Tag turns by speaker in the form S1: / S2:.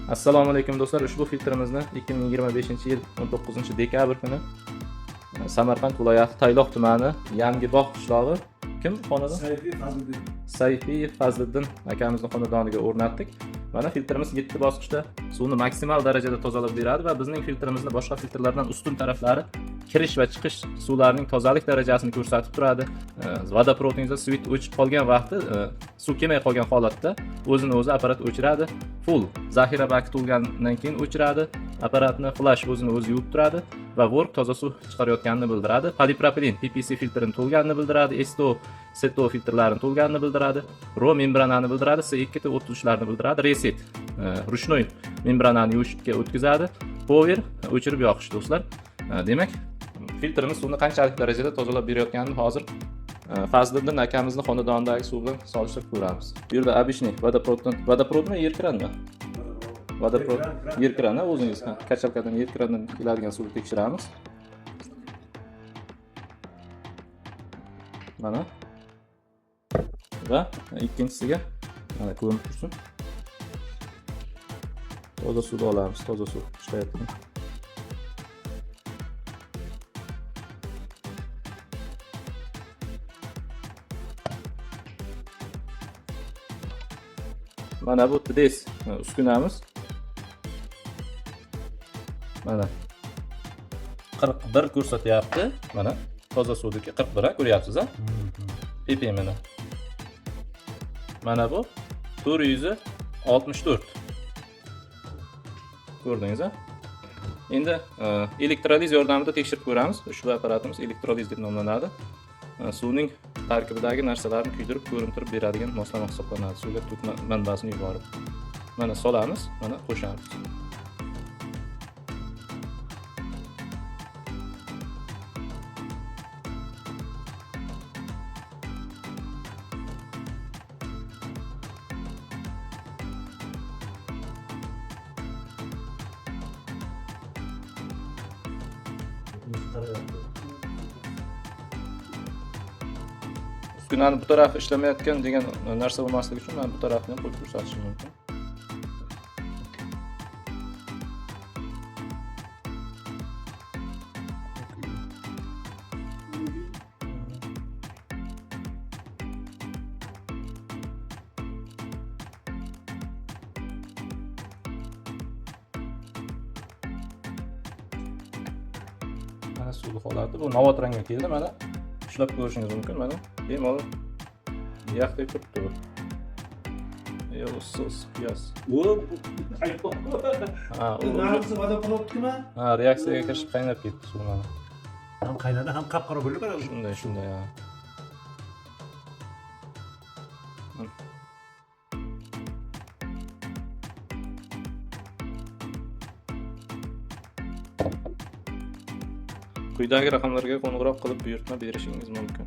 S1: Assalomu alaykum do'stlar. Ushbu filtrimizni 2025-yil 19-dekabr kuni Samarqand viloyati Tayloq tumani Yangibog' qishlog'i kim xonada? Sayfiyev Fazliddin akamizning xonadoniga o'rnatdik. Mana filtrimiz 7 bosqichda suvni maksimal darajada tozalab beradi va bizning filtrimizni boshqa filtrlardan ustun taraflari kirish va chiqish suvlarining tozalik darajasini ko'rsatib turadi. Vodoprovodingizda svit o'chib qolgan vaqtda, suv kelmay qolgan holatda o'zini o'zi apparat o'chiradi. Full zaxira baki to'lgandan keyin o'chiradi. Apparatni flash o'zini o'zi yuvib turadi va work toza suv chiqarayotganini bildiradi. Polipropilen PPC filtrini to'lganini bildiradi. STO, STO filtrlarini to'lganini bildiradi. RO membranani bildiradi. C2 o'tishlarni bildiradi. Reset rushnoy membranani yuvishga o'tkazadi. Power o'chirib yoqish do'stlar. Demak, filtrimiz suvni qanchalik darajada tozalab berayotganini hozir Fazliddin akamizning xonadonidagi suv bilan solishtirib ko'ramiz. Bu yerda обычный vodoprovodmi, yer kranmi? Vodoprovod yer krani o'zingiz kachalkadan yer kranidan keladigan suvni tekshiramiz. Mana. Va ikkinchisiga mana ko'rinib tursin. Toza suv olamiz, toza suv chiqayapti. Mana bu TDS uskunamiz. Mana 41 ko'rsatyapti. Mana toza suvdagi 41 ko'ryapsiz-a? pp mana. Mana bu 464. Ko'rdingiz-a? Endi elektroliz yordamida tekshirib ko'ramiz. Ushbu apparatimiz elektroliz deb nomlanadi. Suvning tarkibidagi narsalarni kuydirib, ko'rintirib beradigan moslama hisoblanadi. Suvga tut manbasini yuborib. Mana solamiz, mana qo'shamiz. Uskunani bu tarafi ishlamayotgan degan narsa bo'lmasligi uchun men bu tarafni ham qo'yib ko'rsatishim mumkin. Mana suvli holati bu novot rangga keldi. Mana ushlab ko'rishingiz mumkin. Mana bemalol yaqdek turibdi. Yo'qsiz, qiyos.
S2: Bu
S1: Ha, u
S2: narxi vodoprovodnimi?
S1: ha, reaksiyaga kirishib qaynab ketdi suv mana.
S2: Ham qaynadi, ham qap-qora bo'lib qoladi.
S1: Shunday ha. Quyidagi raqamlarga qo'ng'iroq qilib buyurtma berishingiz mumkin.